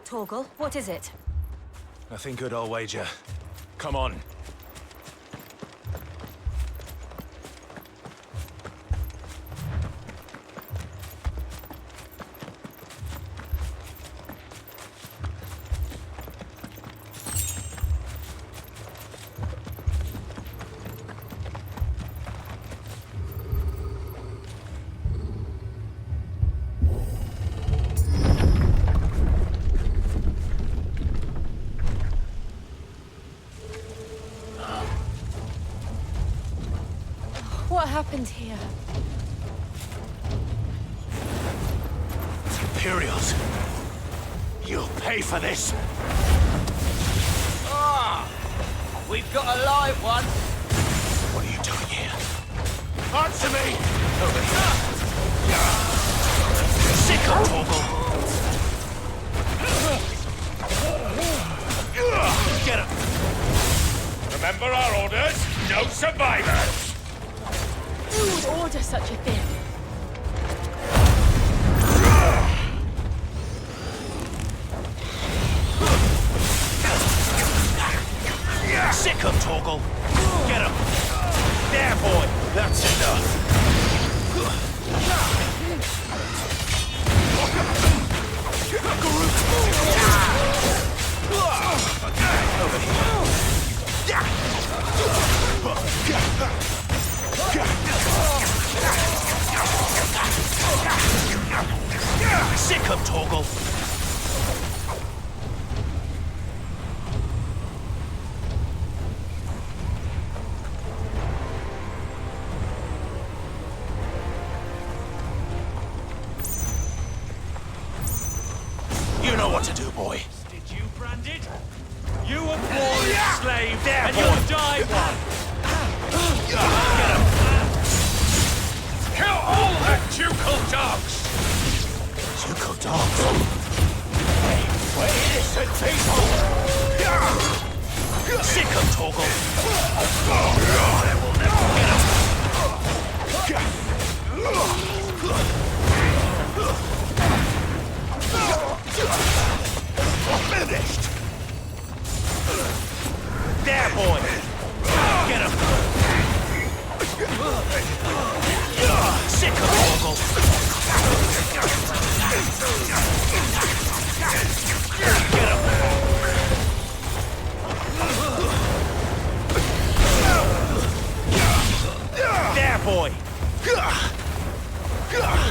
Torgal, what is it? Nothing good, I'll wager. Come on. What happened here? Imperials. You'll pay for this. Ah! We've got a live one! What are you doing here? Answer me! Over here. Sick of Torgal. Get him! Remember our orders? No survivors! Who would order such a thing? Sick of Torgal. Get him! There, boy! That's enough! Over here. Sick of Torgal. You know what to do, boy. Did you, Branded? You were born a slave, There, and boy. you'll die one! Get him! Kill all the ducal dogs! Ducal dogs. Hey, we're innocent people! Sick of Torgal. They will never get him. Finished! There, boy! Get him! Sick of Torgal. Get him! There, boy! Get him!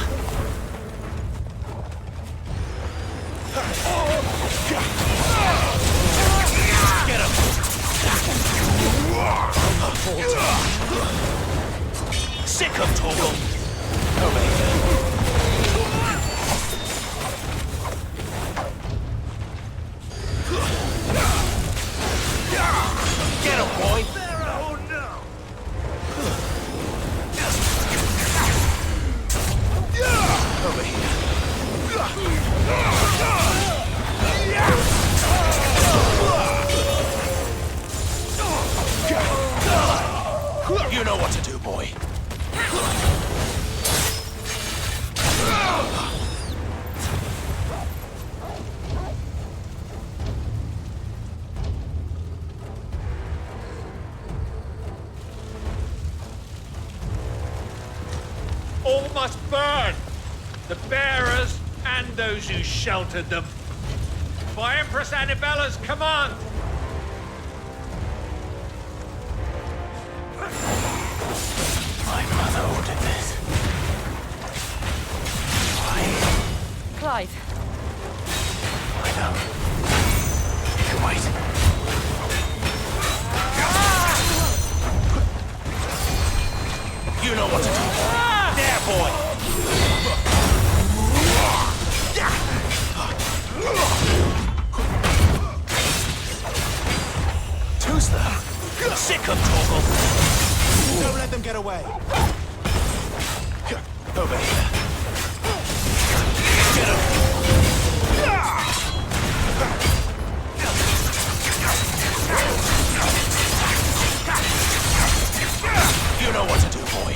Sick of Torgal. Over here. Get him, boy! Oh, no! Over here. You know what to do, boy. All must burn! The bearers and those who sheltered them. By Empress Annibella's command! My mother ordered this. Why? Clive. I know. Wait. You know what to do. There, boy! Who's that? Sick of Torgal. Don't let them get away. Over here. Get him. You know what to do, boy.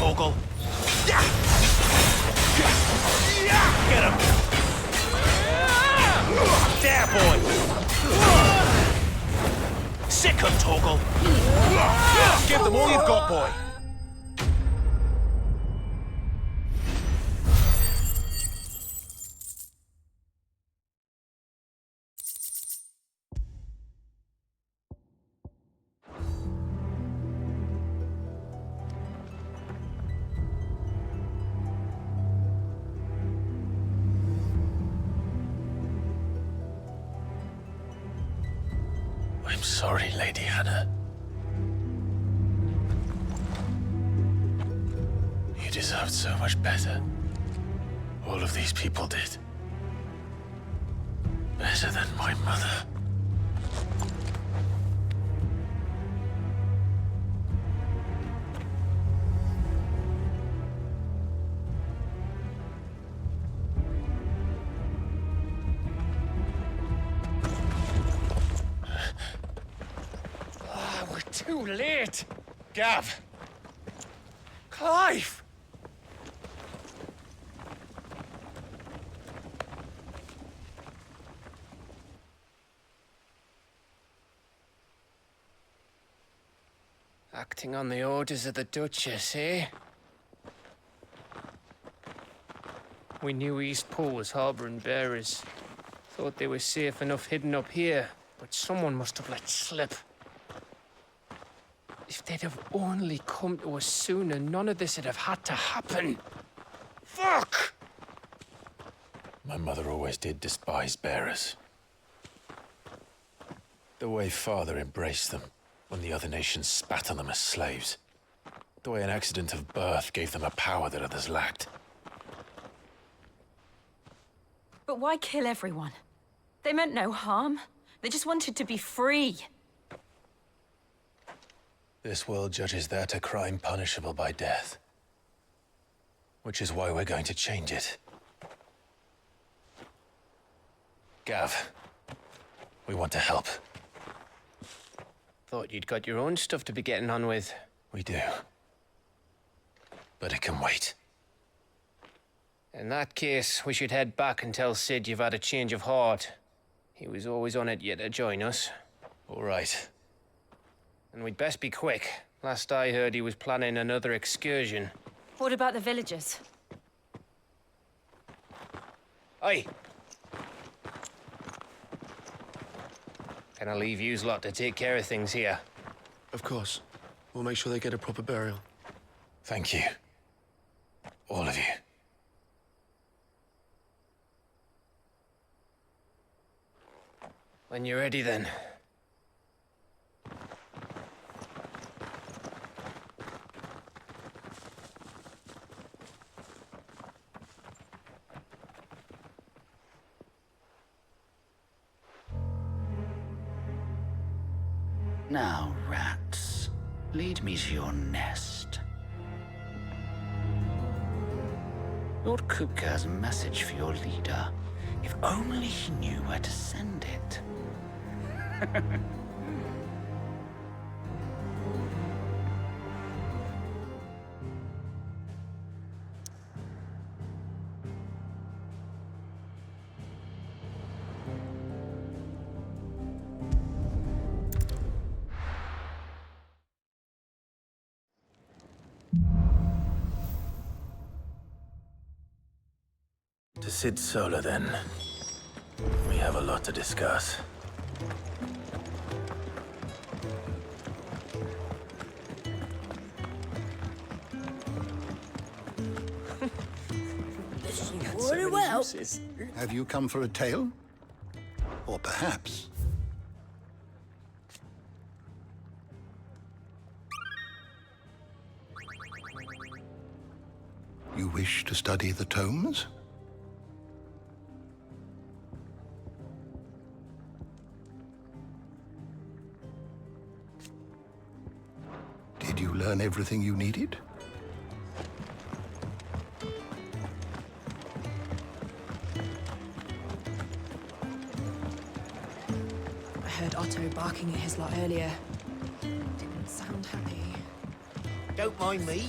Torgal. Get him! There, boy! Sick him, Torgal! Give them all you've got, boy! I'm sorry, Lady Hannah. You deserved so much better. All of these people did. Better than my mother. Too late! Gav! Clive! Acting on the orders of the Duchess, eh? We knew East Pool was harbouring bearers. Thought they were safe enough hidden up here, but someone must have let slip. If they'd have only come to us sooner, none of this would have had to happen. Fuck! My mother always did despise bearers. The way Father embraced them when the other nations spat on them as slaves. The way an accident of birth gave them a power that others lacked. But why kill everyone? They meant no harm. They just wanted to be free. This world judges that a crime punishable by death. Which is why we're going to change it. Gav, we want to help. Thought you'd got your own stuff to be getting on with. We do. But it can wait. In that case, we should head back and tell Sid you've had a change of heart. He was always on it yet to join us. All right. And we'd best be quick. Last I heard, he was planning another excursion. What about the villagers? Aye. Can I leave yous lot to take care of things here? Of course. We'll make sure they get a proper burial. Thank you. All of you. When you're ready, then. Now, rats, lead me to your nest. Lord Kupka has a message for your leader. If only he knew where to send it. To Sid Solar, then. We have a lot to discuss. Very well. Have you come for a tale? Or perhaps... you wish to study the tomes? Did you learn everything you needed? I heard Otto barking at his lot earlier. Didn't sound happy. Don't mind me.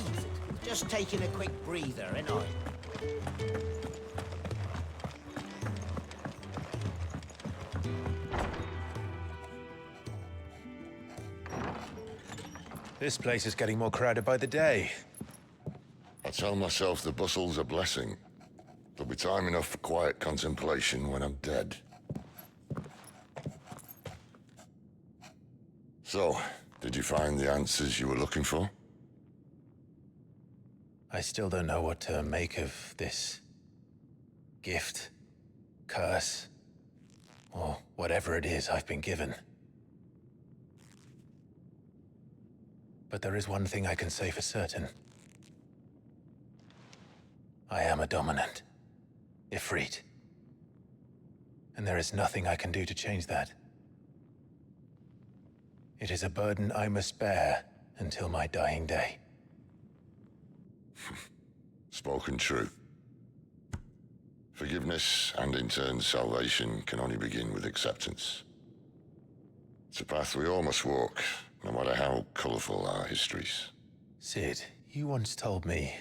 Just taking a quick breather, ain't I? This place is getting more crowded by the day. I tell myself the bustle's a blessing. There'll be time enough for quiet contemplation when I'm dead. So, did you find the answers you were looking for? I still don't know what to make of this gift, curse, or whatever it is I've been given. But there is one thing I can say for certain. I am a dominant, Ifrit. And there is nothing I can do to change that. It is a burden I must bear until my dying day. Spoken true. Forgiveness, and in turn salvation, can only begin with acceptance. It's a path we all must walk, no matter how colourful our histories. Sid, you once told me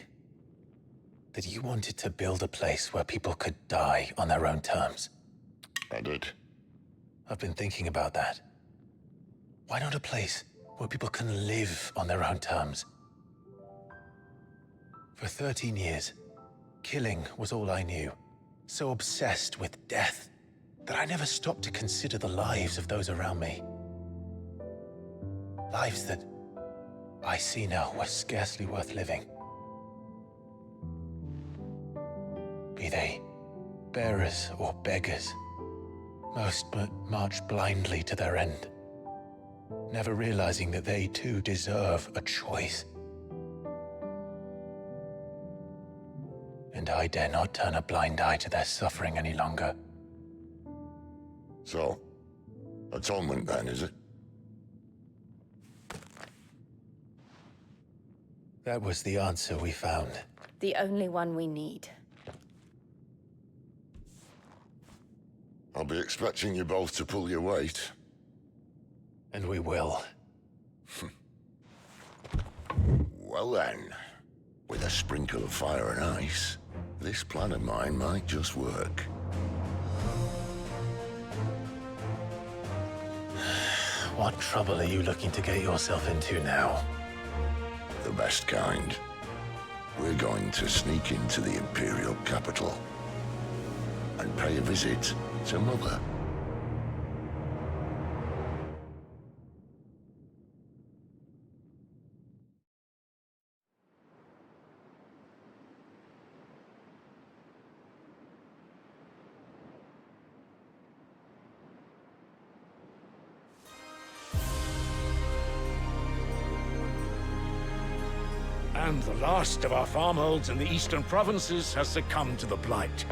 that you wanted to build a place where people could die on their own terms. I did. I've been thinking about that. Why not a place where people can live on their own terms? For 13 years, killing was all I knew. So obsessed with death that I never stopped to consider the lives of those around me. Lives that I see now were scarcely worth living. Be they bearers or beggars, most march blindly to their end, never realizing that they too deserve a choice. And I dare not turn a blind eye to their suffering any longer. So, atonement then, is it? That was the answer we found. The only one we need. I'll be expecting you both to pull your weight. And we will. Well then, with a sprinkle of fire and ice, this plan of mine might just work. What trouble are you looking to get yourself into now? The best kind. We're going to sneak into the Imperial capital and pay a visit to Mother. And the last of our farmholds in the eastern provinces has succumbed to the blight.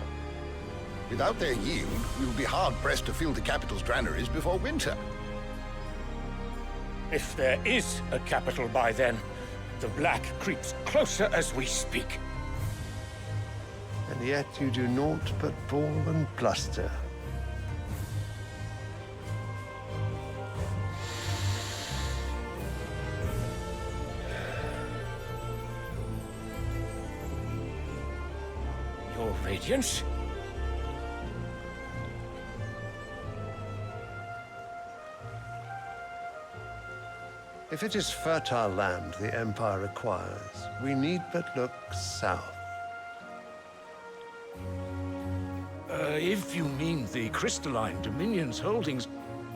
Without their yield, we will be hard-pressed to fill the capital's granaries before winter. If there is a capital by then, the black creeps closer as we speak. And yet you do naught but bawl and bluster. Your Radiance? If it is fertile land the Empire requires, we need but look south. If you mean the crystalline Dominion's holdings,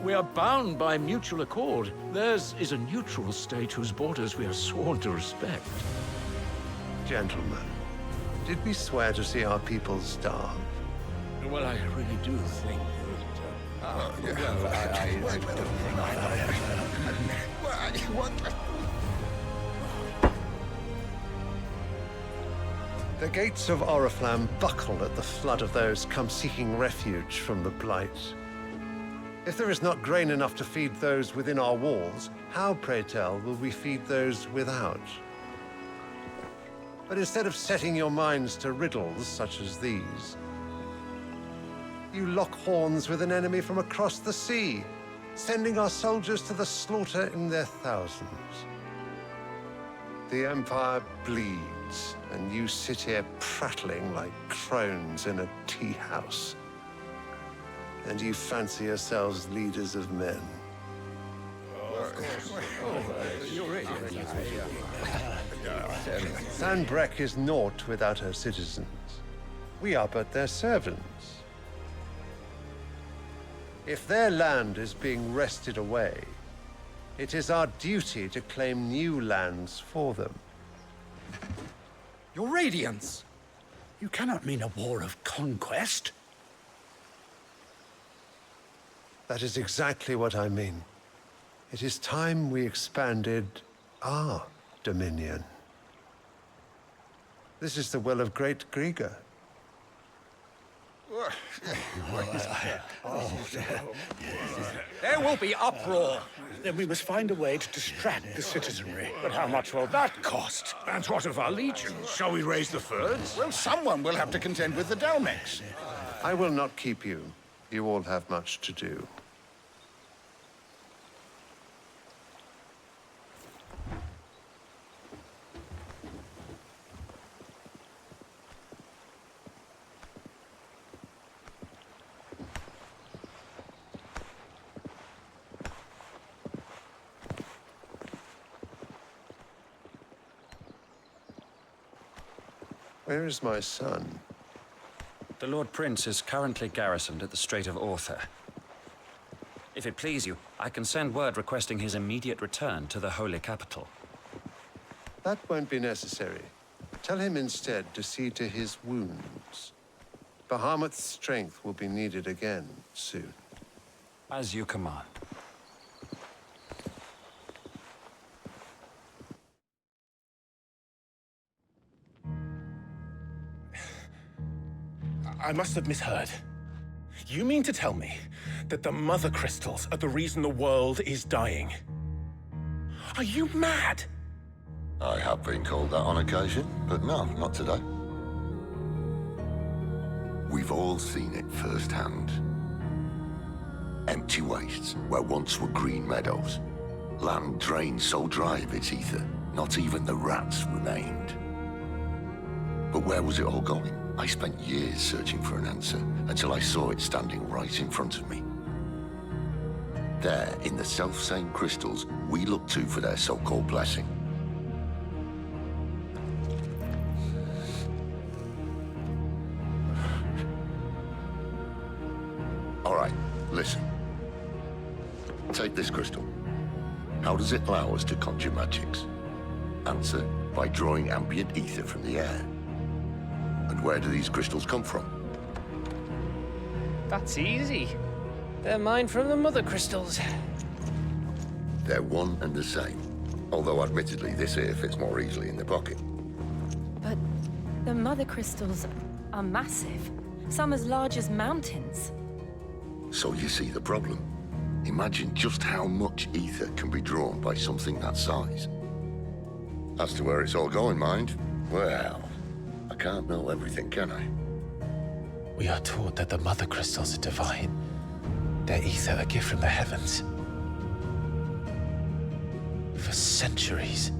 we are bound by mutual accord. Theirs is a neutral state whose borders we are sworn to respect. Gentlemen, did we swear to see our people starve? Well, I really do think The gates of Oriflamme buckle at the flood of those come seeking refuge from the Blight. If there is not grain enough to feed those within our walls, how, pray tell, will we feed those without? But instead of setting your minds to riddles such as these, you lock horns with an enemy from across the sea, sending our soldiers to the slaughter in their thousands. The Empire bleeds, and you sit here prattling like crones in a tea house. And you fancy yourselves leaders of men. Sandbreck is naught without her citizens. We are but their servants. If their land is being wrested away, it is our duty to claim new lands for them. Your Radiance! You cannot mean a war of conquest. That is exactly what I mean. It is time we expanded our dominion. This is the will of great Grieger. There will be uproar. Then we must find a way to distract the citizenry. But how much will that cost? And what of our legions? Shall we raise the Thirds? Well, someone will have to contend with the Dalmex. I will not keep you. You all have much to do. Where is my son? The Lord Prince is currently garrisoned at the Strait of Arthur. If it please you, I can send word requesting his immediate return to the Holy Capital. That won't be necessary. Tell him instead to see to his wounds. Bahamut's strength will be needed again soon. As you command. I must have misheard. You mean to tell me that the Mother Crystals are the reason the world is dying? Are you mad? I have been called that on occasion, but no, not today. We've all seen it firsthand. Empty wastes where once were green meadows. Land drained so dry of its ether, not even the rats remained. But where was it all going? I spent years searching for an answer until I saw it standing right in front of me. There, in the self-same crystals we look to for their so-called blessing. All right, listen. Take this crystal. How does it allow us to conjure magics? Answer, by drawing ambient ether from the air. And where do these crystals come from? That's easy. They're mine from the Mother Crystals. They're one and the same. Although admittedly, this here fits more easily in the pocket. But the Mother Crystals are massive. Some as large as mountains. So you see the problem. Imagine just how much ether can be drawn by something that size. As to where it's all going, mind, well, I can't know everything, can I? We are taught that the Mother Crystals are divine. Their ether a gift from the heavens. For centuries,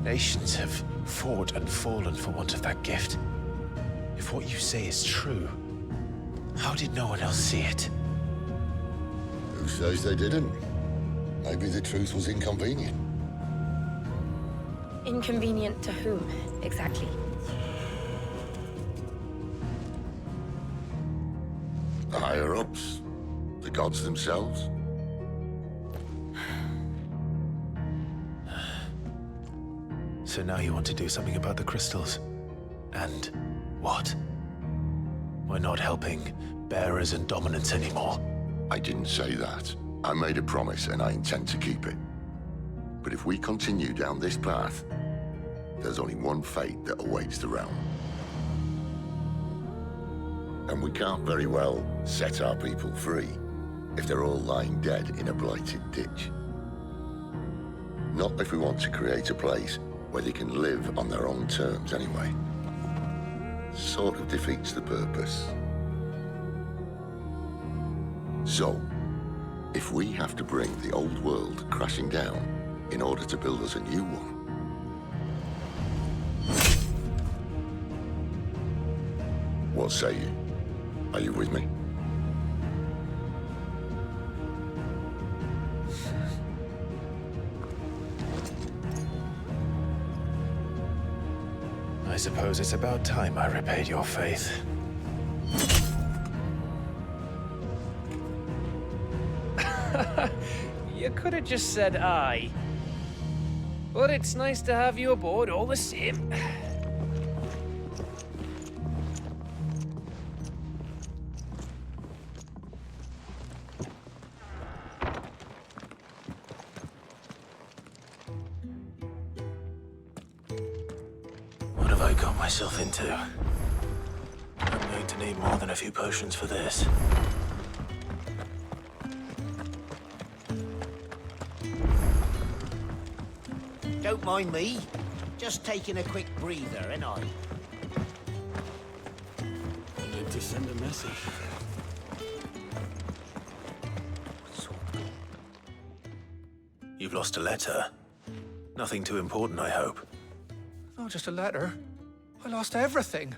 nations have fought and fallen for want of that gift. If what you say is true, how did no one else see it? Who says they didn't? Maybe the truth was inconvenient. Inconvenient to whom, exactly? The higher-ups, the gods themselves. So now you want to do something about the crystals? And what? We're not helping bearers and dominants anymore. I didn't say that. I made a promise and I intend to keep it. But if we continue down this path, there's only one fate that awaits the realm. And we can't very well set our people free if they're all lying dead in a blighted ditch. Not if we want to create a place where they can live on their own terms anyway. Sort of defeats the purpose. So, if we have to bring the old world crashing down in order to build us a new one, What say you? Are you with me? I suppose it's about time I repaid your faith. You could have just said aye. But it's nice to have you aboard all the same. What have I got myself into? I'm going to need more than a few potions for this. Don't mind me. Just taking a quick breather, ain't I? I need to send a message. You've lost a letter. Nothing too important, I hope. Not just a letter. I lost everything.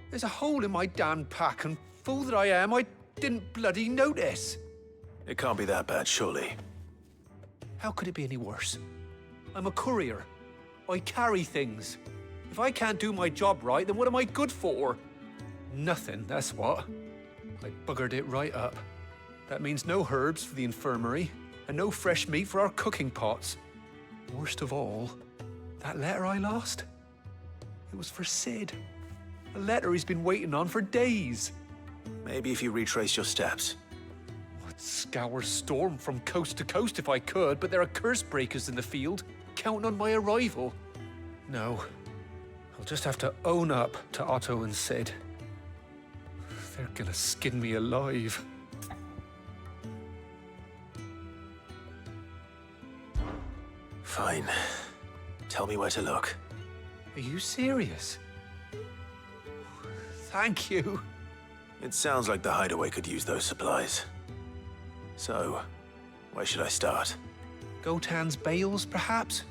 There's a hole in my damn pack, and fool that I am, I didn't bloody notice. It can't be that bad, surely. How could it be any worse? I'm a courier. I carry things. If I can't do my job right, then what am I good for? Nothing, that's what. I buggered it right up. That means no herbs for the infirmary, and no fresh meat for our cooking pots. Worst of all, that letter I lost? It was for Sid. A letter he's been waiting on for days. Maybe if you retrace your steps. I'd scour Storm from coast to coast if I could, but there are curse breakers in the field, counting on my arrival. No, I'll just have to own up to Otto and Sid. They're gonna skin me alive. Fine. Tell me where to look. Are you serious? Thank you. It sounds like the hideaway could use those supplies. So, where should I start? Gotan's bales, perhaps?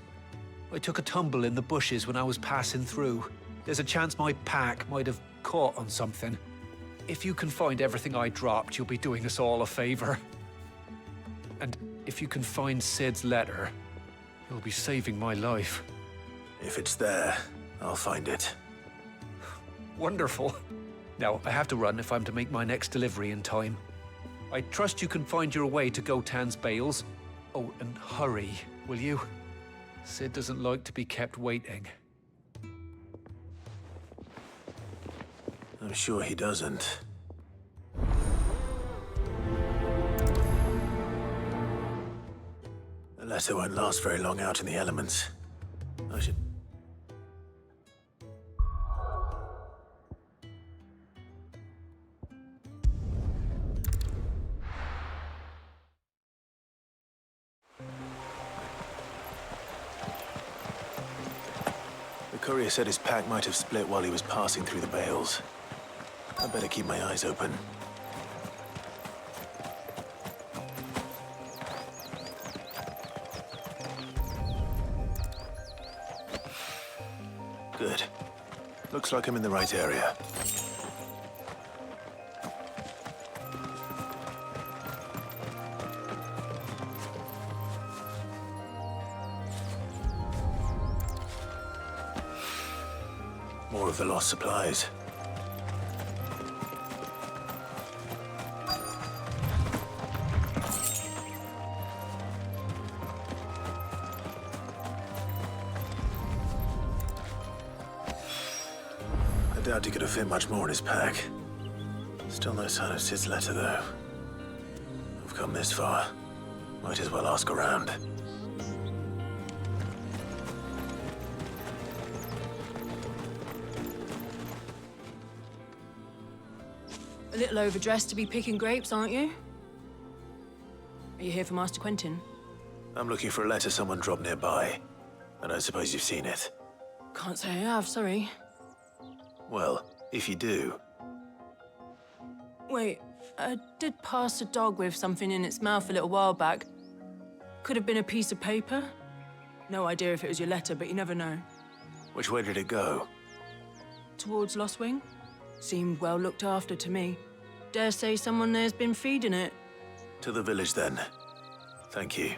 I took a tumble in the bushes when I was passing through. There's a chance my pack might have caught on something. If you can find everything I dropped, you'll be doing us all a favor. And if you can find Sid's letter, you'll be saving my life. If it's there, I'll find it. Wonderful. Now, I have to run if I'm to make my next delivery in time. I trust you can find your way to Gotan's bales. Oh, and hurry, will you? Sid doesn't like to be kept waiting. I'm sure he doesn't. The letter won't last very long out in the elements. I should... The courier said his pack might have split while he was passing through the bales. I'd better keep my eyes open. Good. Looks like I'm in the right area. More of the lost supplies. I doubt he could have fit much more in his pack. Still no sign of Sid's letter, though. I've come this far. Might as well ask around. A little overdressed to be picking grapes, aren't you? Are you here for Master Quentin? I'm looking for a letter someone dropped nearby. And I suppose you've seen it. Can't say I have, sorry. Well, if you do... Wait, I did pass a dog with something in its mouth a little while back. Could have been a piece of paper. No idea if it was your letter, but you never know. Which way did it go? Towards Lost Wing? Seemed well looked after to me. Dare say someone there's been feeding it. To the village, then. Thank you.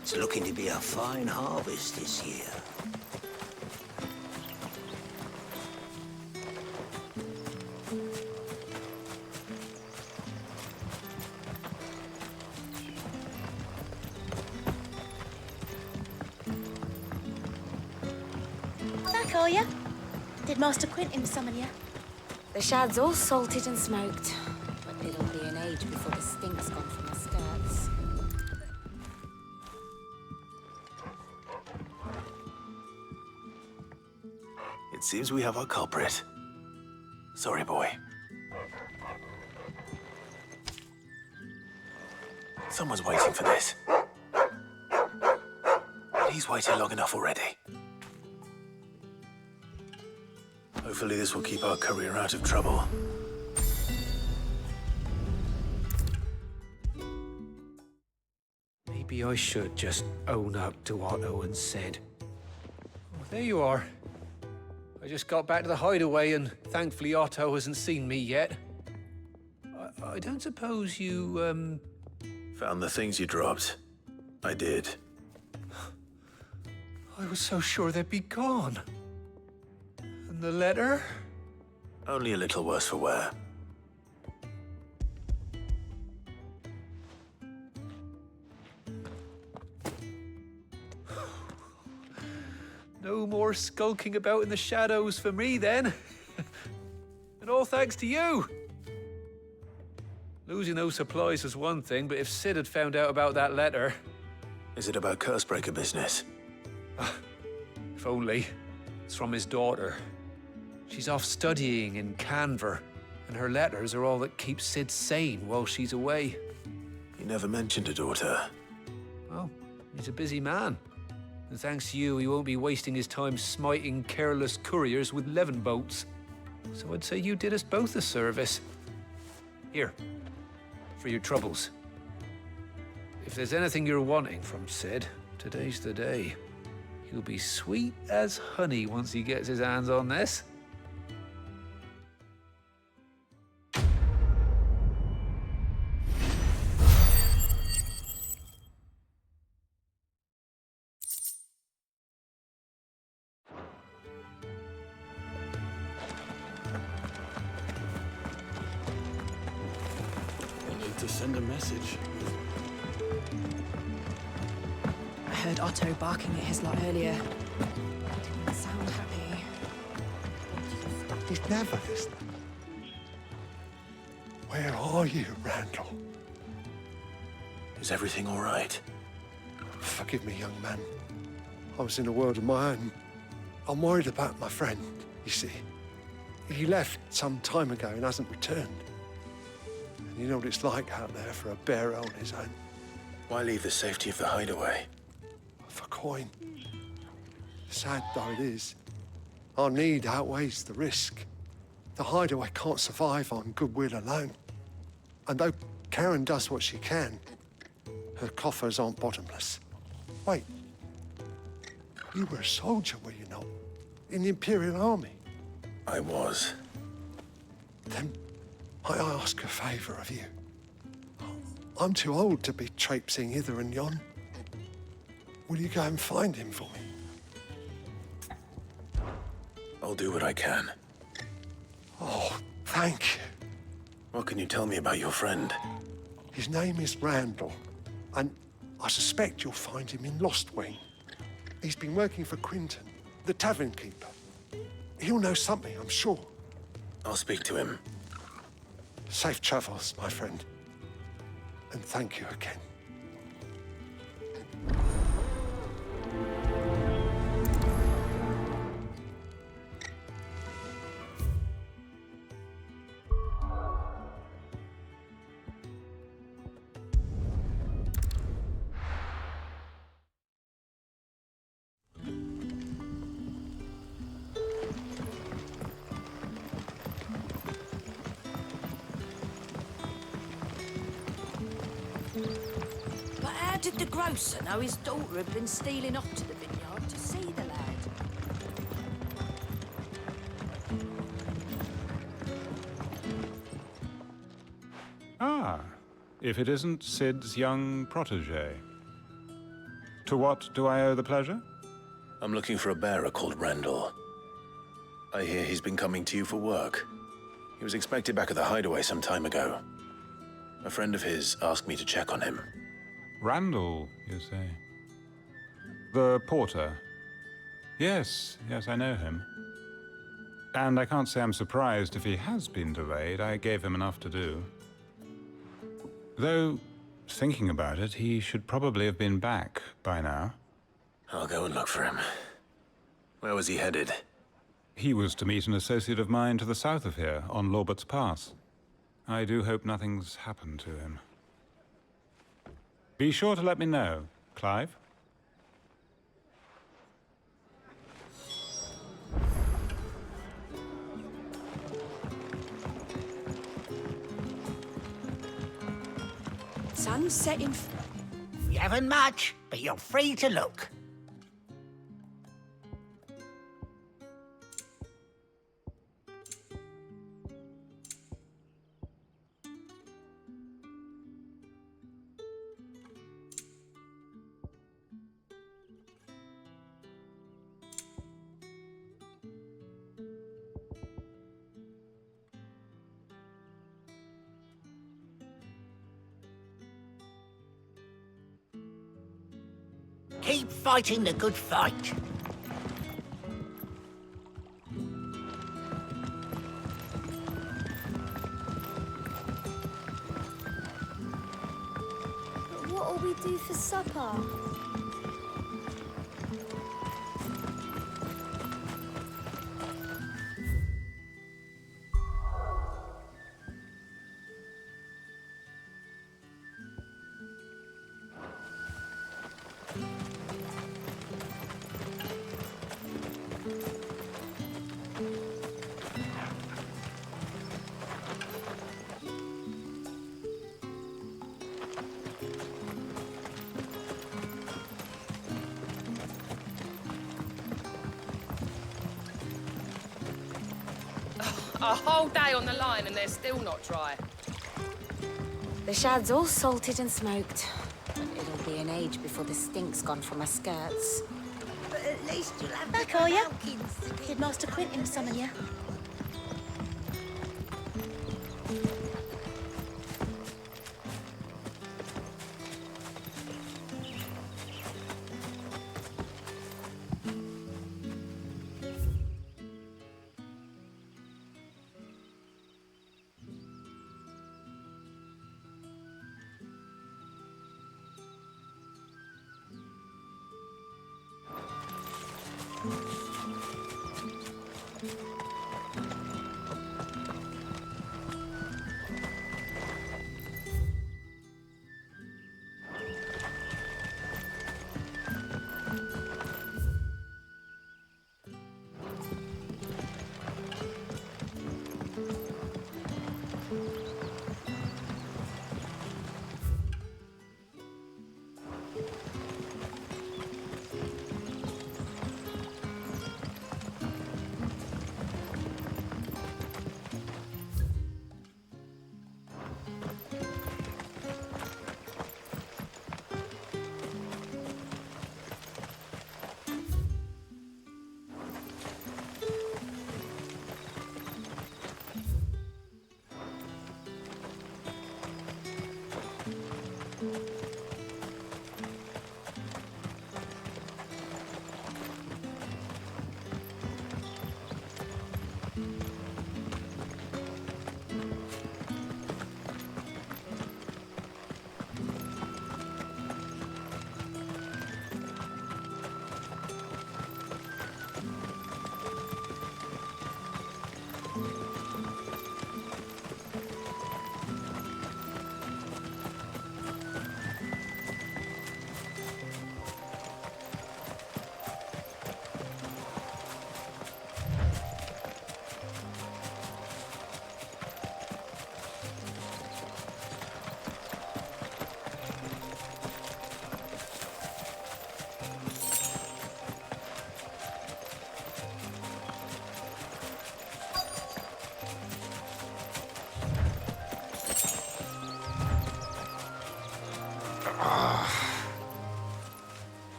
It's looking to be a fine harvest this year. Back, are ya? Did Master Quentin summon ya? The shad's all salted and smoked, but it'll be an age before the stink's gone from my skirts. It seems we have our culprit. Sorry, boy. Someone's waiting for this. He's waited long enough already. Hopefully this will keep our courier out of trouble. Maybe I should just own up to what Owen said. Oh, there you are. I just got back to the hideaway and thankfully Otto hasn't seen me yet. I don't suppose you, Found the things you dropped. I did. I was so sure they'd be gone. And the letter? Only a little worse for wear. No more skulking about in the shadows for me, then. And all thanks to you. Losing those supplies was one thing, but if Sid had found out about that letter... Is it about Cursebreaker business? If only. It's from his daughter. She's off studying in Canver, and her letters are all that keeps Sid sane while she's away. He never mentioned a daughter. Well, he's a busy man. And thanks to you, he won't be wasting his time smiting careless couriers with levin boats. So I'd say you did us both a service. Here, for your troubles. If there's anything you're wanting from Sid, today's the day. He'll be sweet as honey once he gets his hands on this. To send a message. I heard Otto barking at his lot earlier. He didn't sound happy. He's never listening. Where are you, Randall? Is everything all right? Forgive me, young man. I was in a world of my own. I'm worried about my friend, you see. He left some time ago and hasn't returned. You know what it's like out there for a bearer on his own. Why leave the safety of the hideaway? For coin. Sad though it is, our need outweighs the risk. The hideaway can't survive on goodwill alone. And though Karen does what she can, her coffers aren't bottomless. Wait, you were a soldier, were you not? In the Imperial Army? I was. Then I ask a favour of you. I'm too old to be traipsing hither and yon. Will you go and find him for me? I'll do what I can. Oh, thank you. What can you tell me about your friend? His name is Randall, and I suspect you'll find him in Lost Wing. He's been working for Quinton, the tavern keeper. He'll know something, I'm sure. I'll speak to him. Safe travels, my friend. And thank you again. did the grocer know his daughter had been stealing off to the vineyard to see the lad? Ah, if it isn't Sid's young protege. To what do I owe the pleasure? I'm looking for a bearer called Randall. I hear he's been coming to you for work. He was expected back at the hideaway some time ago. A friend of his asked me to check on him. Randall, you say? The porter? Yes, I know him. And I can't say I'm surprised if he has been delayed. I gave him enough to do. Though, thinking about it, he should probably have been back by now. I'll go and look for him. Where was he headed? He was to meet an associate of mine to the south of here, on Lorbert's Pass. I do hope nothing's happened to him. Be sure to let me know, Clive. Sun's setting. We haven't much, but you're free to look. Keep fighting the good fight. But what'll we do for supper? A whole day on the line and they're still not dry. The shad's all salted and smoked. But it'll be an age before the stink's gone from my skirts. But at least you'll have Back, are ya? Did Master Quentin summon you?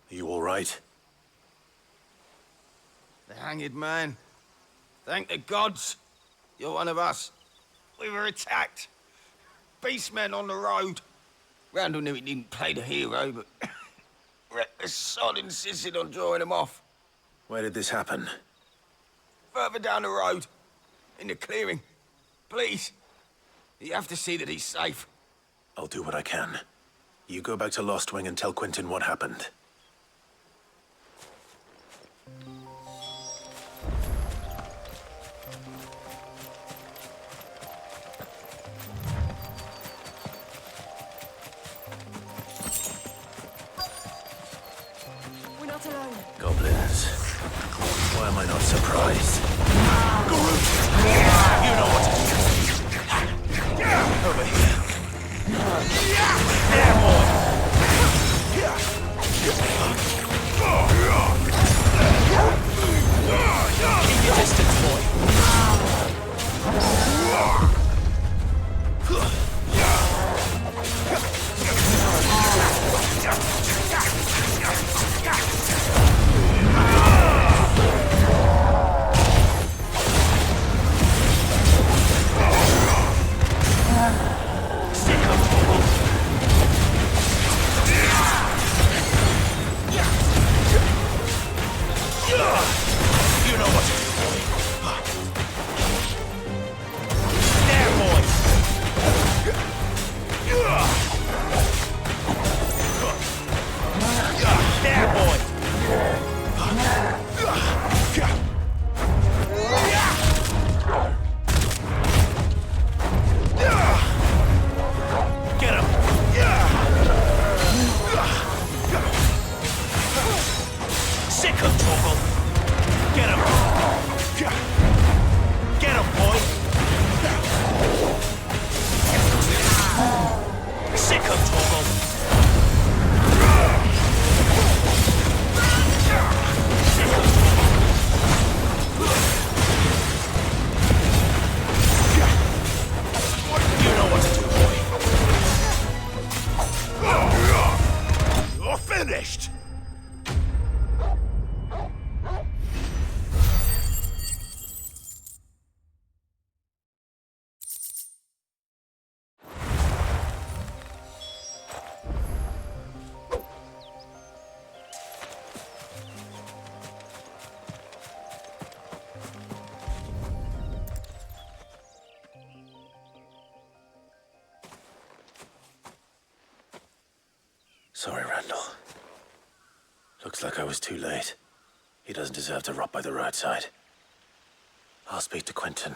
You all right? The hanged man. Thank the gods. You're one of us. We were attacked. Beastmen on the road. Randall knew he didn't play the hero, but the sod insisted on drawing him off. Where did this happen? Further down the road. In the clearing. Please. You have to see that he's safe. I'll do what I can. You go back to Lost Wing and tell Quentin what happened. We're not alone. Goblins. Why am I not surprised? You know what to do. Over here. There, boy. Keep your distance, boy. You know what to do, boy. There, boy. There, boy. Get him. Sick of trouble. Get him. Get him, boy. Sick of trouble. You know what to do, boy. You're finished. Sorry, Randall. Looks like I was too late. He doesn't deserve to rot by the roadside. I'll speak to Quentin.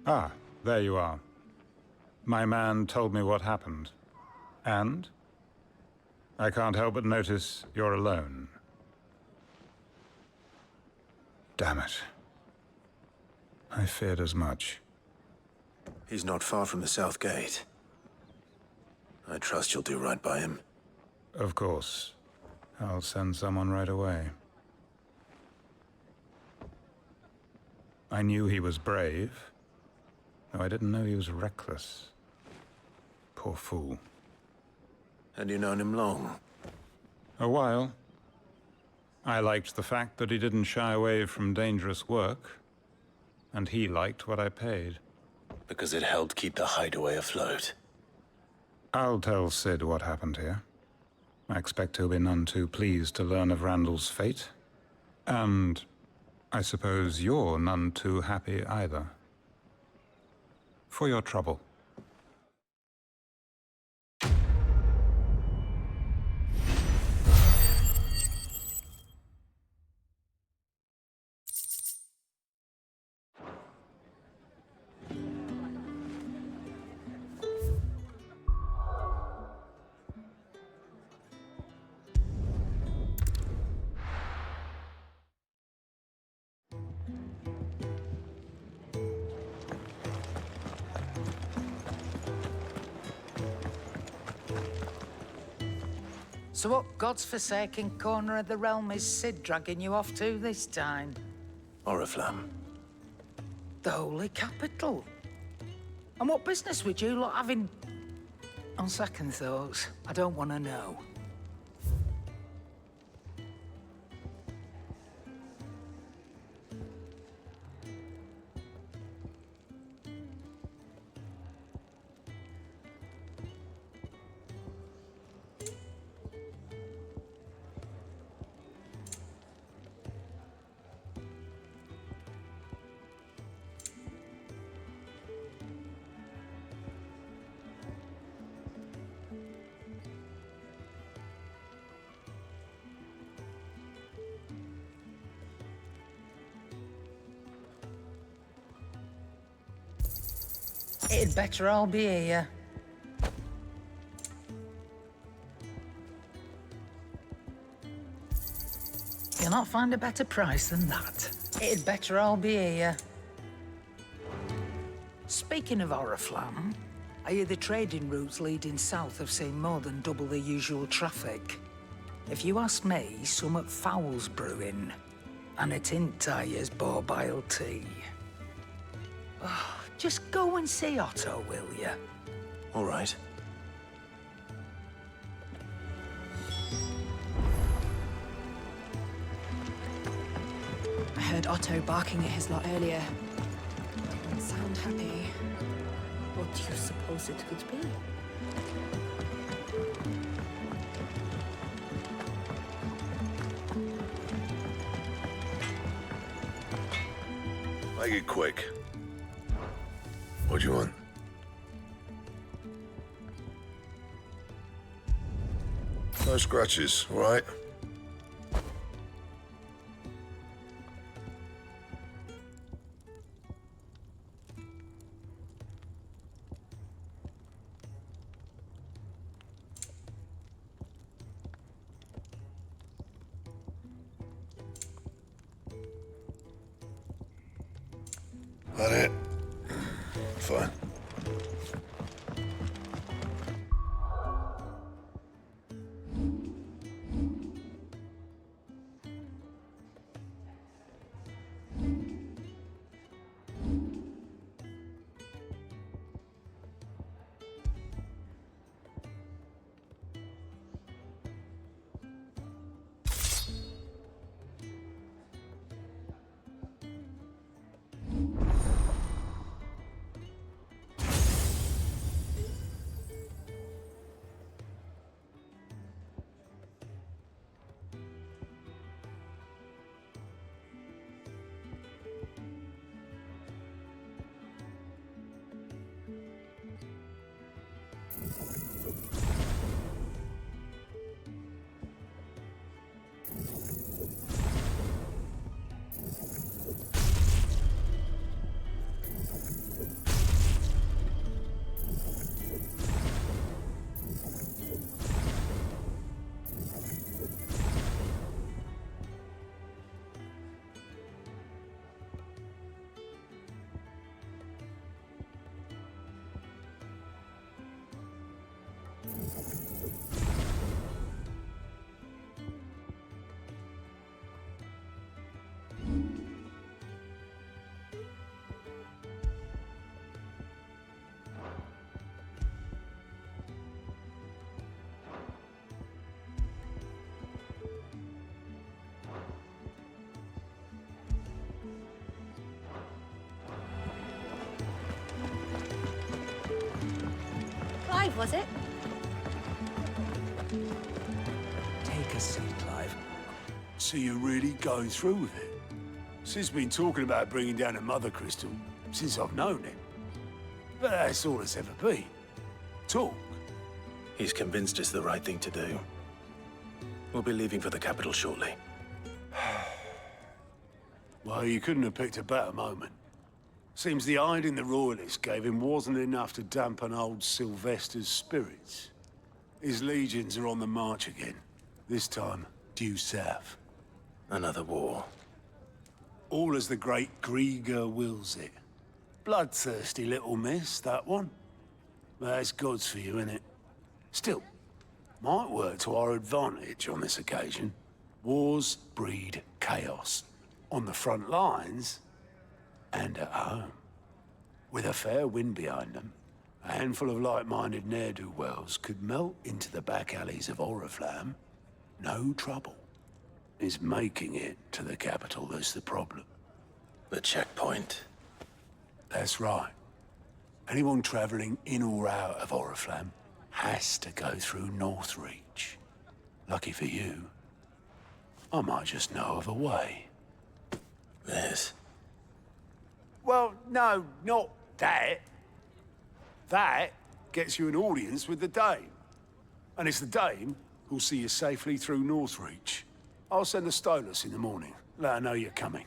Ah, there you are. My man told me what happened. And? I can't help but notice you're alone. Damn it. I feared as much. He's not far from the South Gate. I trust you'll do right by him. Of course. I'll send someone right away. I knew he was brave, though I didn't know he was reckless. Poor fool. Had you known him long? A while. I liked the fact that he didn't shy away from dangerous work, and he liked what I paid. Because it helped keep the hideaway afloat. I'll tell Sid what happened here. I expect he'll be none too pleased to learn of Randall's fate. And I suppose you're none too happy either. For your trouble. So what god's-forsaken corner of the realm is Sid dragging you off to this time? Oriflamme. The Holy Capital. And what business would you lot having... On second thoughts, I don't want to know. It'd better all be here. You'll not find a better price than that. It'd better all be here. Speaking of Oriflamme, I hear the trading routes leading south have seen more than double the usual traffic. If you ask me, summat foul's brewing. And it ain't Tyre's borbile tea. Oh, just go and see Otto, will you? All right. I heard Otto barking at his lot earlier. Didn't sound happy. What do you suppose it could be? Make it quick. What do you want? No scratches, all right? That it? Fine. Clive, was it? Take a seat, Clive. So you're really going through with it? Sid's been talking about bringing down a mother crystal since I've known him. But that's all it's ever been. Talk. He's convinced it's the right thing to do. We'll be leaving for the capital shortly. Well, you couldn't have picked a better moment. Seems the hiding the Royalists gave him wasn't enough to dampen old Sylvester's spirits. His legions are on the march again. This time, due south. Another war. All as the great Grieger wills it. Bloodthirsty little miss, that one. But that's God's for you, innit? Still, might work to our advantage on this occasion. Wars breed chaos. On the front lines and at home. With a fair wind behind them, a handful of like-minded ne'er-do-wells could melt into the back alleys of Oriflamme. No trouble. Is making it to the capital that's the problem. The checkpoint. That's right. Anyone travelling in or out of Oriflamme has to go through Northreach. Lucky for you, I might just know of a way. This? Well, no, not that. That gets you an audience with the Dame. And it's the Dame who'll see you safely through Northreach. I'll send the Stolas in the morning. Let her know you're coming.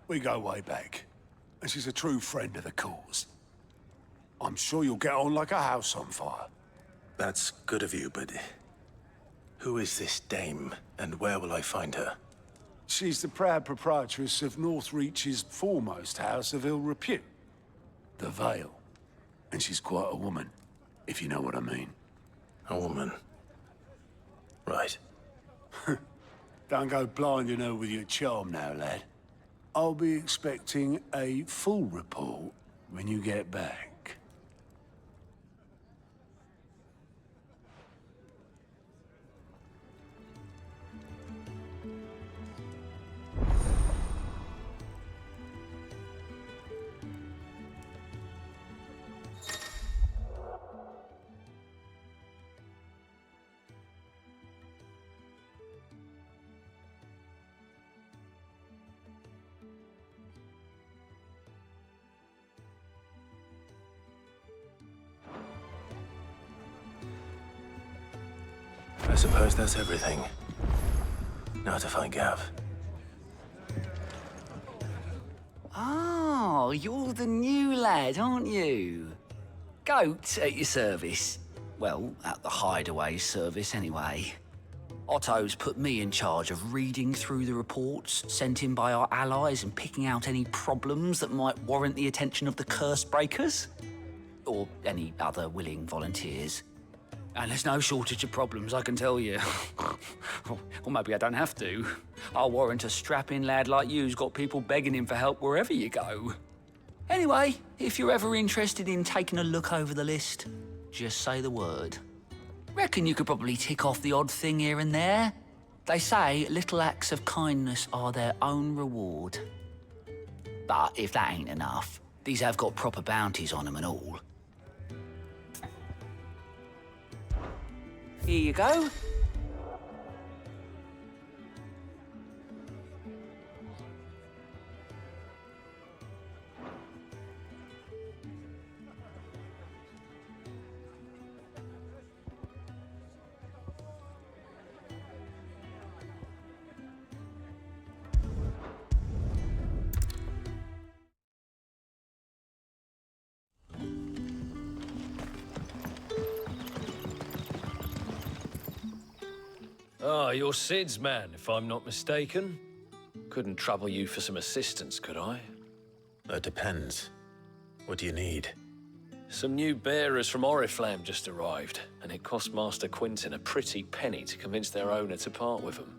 We go way back. And she's a true friend of the cause. I'm sure you'll get on like a house on fire. That's good of you, but... who is this dame, and where will I find her? She's the proud proprietress of Northreach's foremost house of ill repute. The Vale. And she's quite a woman, if you know what I mean. A woman? Right. Don't go blinding her with your charm now, lad. I'll be expecting a full report when you get back. I suppose that's everything. Now to find Gav. Oh, you're the new lad, aren't you? Goat at your service. Well, at the Hideaway service, anyway. Otto's put me in charge of reading through the reports sent in by our allies and picking out any problems that might warrant the attention of the curse breakers. Or any other willing volunteers. And there's no shortage of problems, I can tell you. Or maybe I don't have to. I'll warrant a strapping lad like you's got people begging him for help wherever you go. Anyway, if you're ever interested in taking a look over the list, just say the word. Reckon you could probably tick off the odd thing here and there. They say little acts of kindness are their own reward. But if that ain't enough, these have got proper bounties on them and all. Here you go. Ah, you're Sid's man, if I'm not mistaken. Couldn't trouble you for some assistance, could I? That depends. What do you need? Some new bearers from Oriflamme just arrived, and it cost Master Quintin a pretty penny to convince their owner to part with them.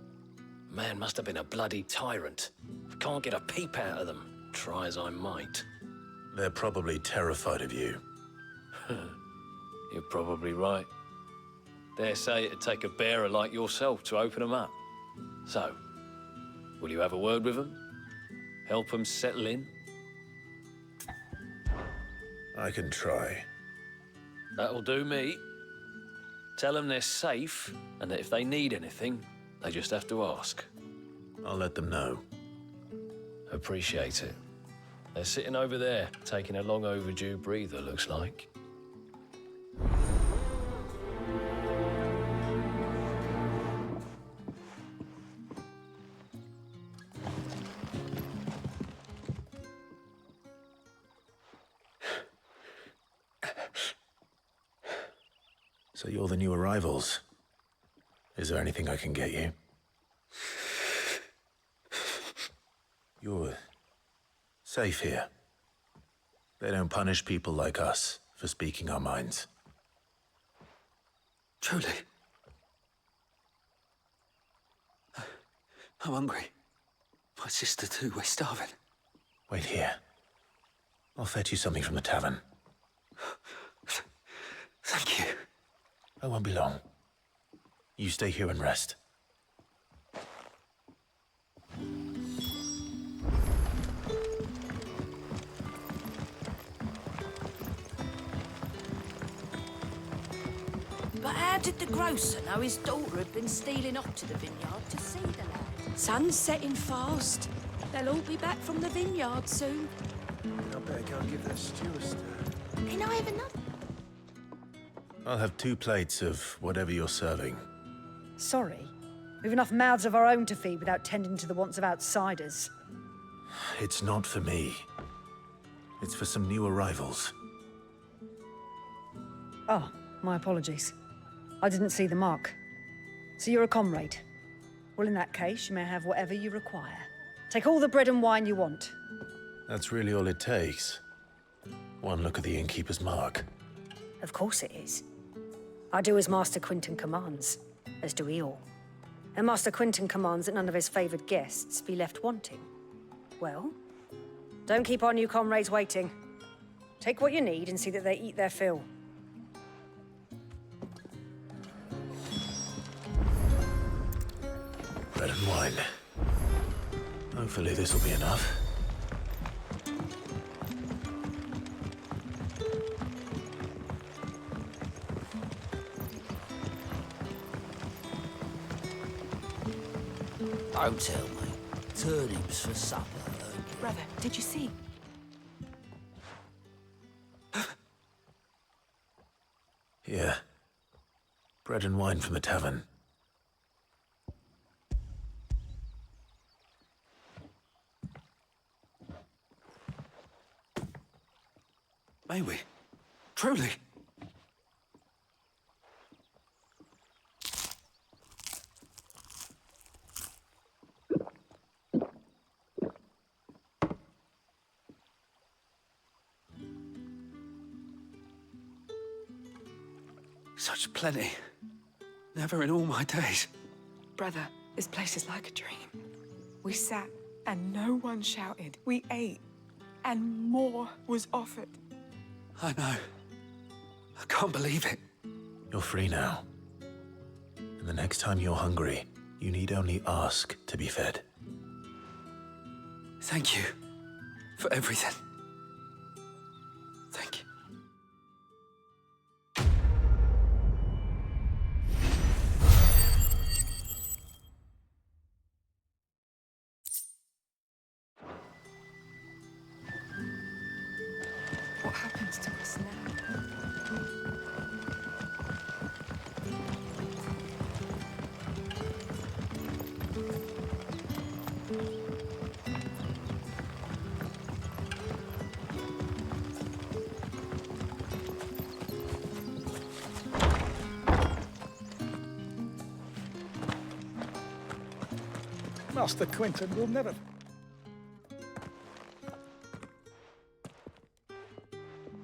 Man must have been a bloody tyrant. I can't get a peep out of them, try as I might. They're probably terrified of you. You're probably right. Dare say it'd take a bearer like yourself to open them up. So, will you have a word with them? Help them settle in? I can try. That'll do me. Tell them they're safe, and that if they need anything, they just have to ask. I'll let them know. Appreciate it. They're sitting over there, taking a long overdue breather, looks like. So you're the new arrivals. Is there anything I can get you? You're safe here. They don't punish people like us for speaking our minds. Truly? I'm hungry. My sister too, we're starving. Wait here. I'll fetch you something from the tavern. Thank you. I won't be long. You stay here and rest. But how did the grocer know his daughter had been stealing up to the vineyard to see the lad? Sun's setting fast. They'll all be back from the vineyard soon. I better go and give that stew a stir. Can I have another? I'll have 2 plates of whatever you're serving. Sorry. We've enough mouths of our own to feed without tending to the wants of outsiders. It's not for me. It's for some new arrivals. Oh, my apologies. I didn't see the mark. So you're a comrade. Well, in that case, you may have whatever you require. Take all the bread and wine you want. That's really all it takes. One look at the innkeeper's mark. Of course it is. I do as Master Quinton commands, as do we all. And Master Quinton commands that none of his favoured guests be left wanting. Well, don't keep our new comrades waiting. Take what you need and see that they eat their fill. Bread and wine. Hopefully this will be enough. Don't tell me. Turnips for supper. Brother, did you see? Yeah. Bread and wine from the tavern. May we? Truly? Such plenty. Never in all my days. Brother, this place is like a dream. We sat and no one shouted. We ate and more was offered. I know. I can't believe it. You're free now. And the next time you're hungry, you need only ask to be fed. Thank you for everything. Thank you. What happens to us now? Master Quinton will never...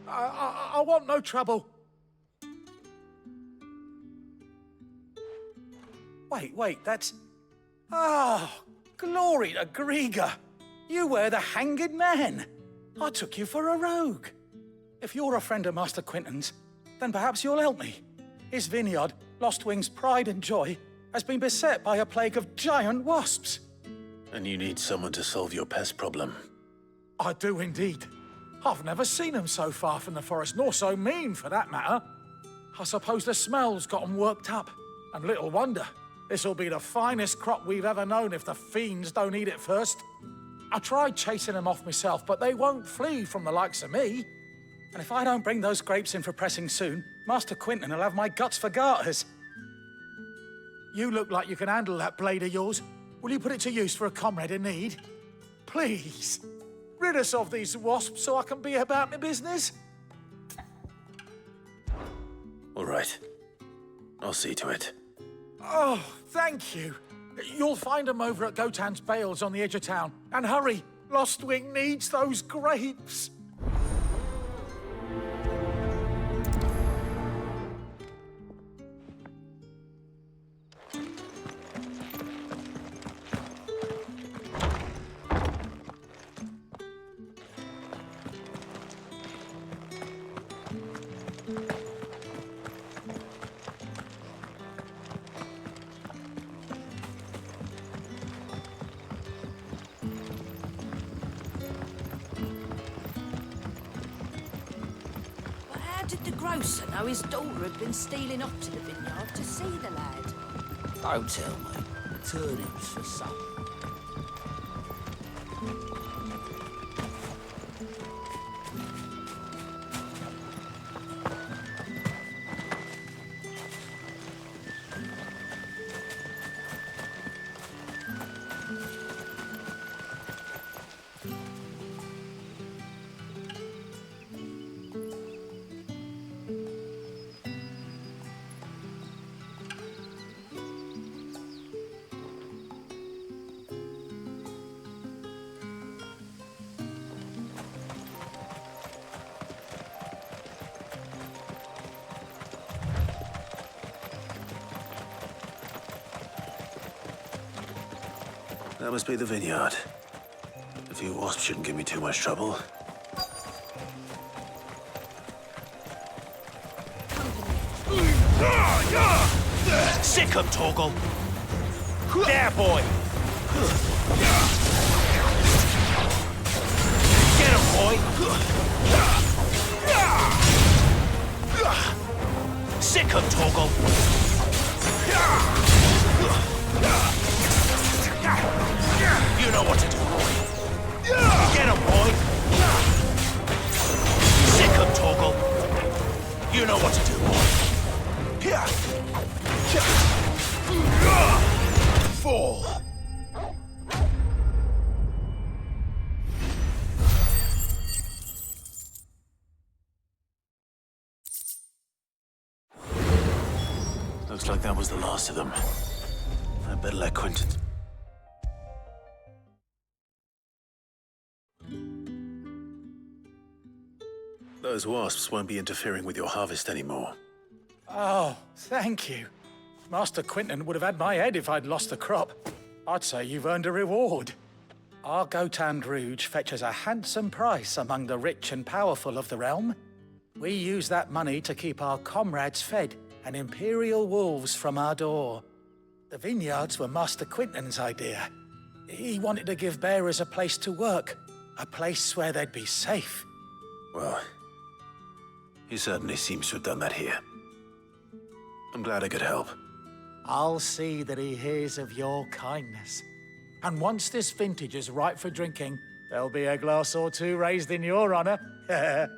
I want no trouble. Wait, that's... Oh, glory to Grieger. You were the hanged man. I took you for a rogue. If you're a friend of Master Quinton's, then perhaps you'll help me. His vineyard, Lostwing's pride and joy, has been beset by a plague of giant wasps. And you need someone to solve your pest problem. I do indeed. I've never seen them so far from the forest, nor so mean, for that matter. I suppose the smell's got them worked up. And little wonder. This'll be the finest crop we've ever known if the fiends don't eat it first. I tried chasing them off myself, but they won't flee from the likes of me. And if I don't bring those grapes in for pressing soon, Master Quinton will have my guts for garters. You look like you can handle that blade of yours. Will you put it to use for a comrade in need? Please. Rid us of these wasps so I can be about my business. All right. I'll see to it. Oh, thank you. You'll find them over at Gotan's Bales on the edge of town. And hurry, Lostwing needs those grapes. How did the grocer know his daughter had been stealing off to the vineyard to see the lad? Don't tell me. Turnips for supper. That must be the vineyard. A few wasps shouldn't give me too much trouble. Sick 'em, Torgal! There, boy! Get him, boy! Sick 'em, Torgal! You know what to do, boy! Get him, boy! Sick 'em, Torgal! You know what to do, boy! Fall! Looks like that was the last of them. I better let Quentin... Those wasps won't be interfering with your harvest anymore. Oh, thank you. Master Quentin would have had my head if I'd lost the crop. I'd say you've earned a reward. Our Gotand Rouge fetches a handsome price among the rich and powerful of the realm. We use that money to keep our comrades fed and imperial wolves from our door. The vineyards were Master Quentin's idea. He wanted to give bearers a place to work, a place where they'd be safe. Well, he certainly seems to have done that here. I'm glad I could help. I'll see that he hears of your kindness. And once this vintage is ripe for drinking, there'll be a glass or two raised in your honor. The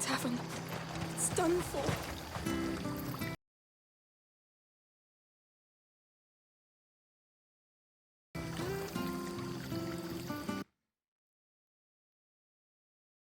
tavern. It's done for.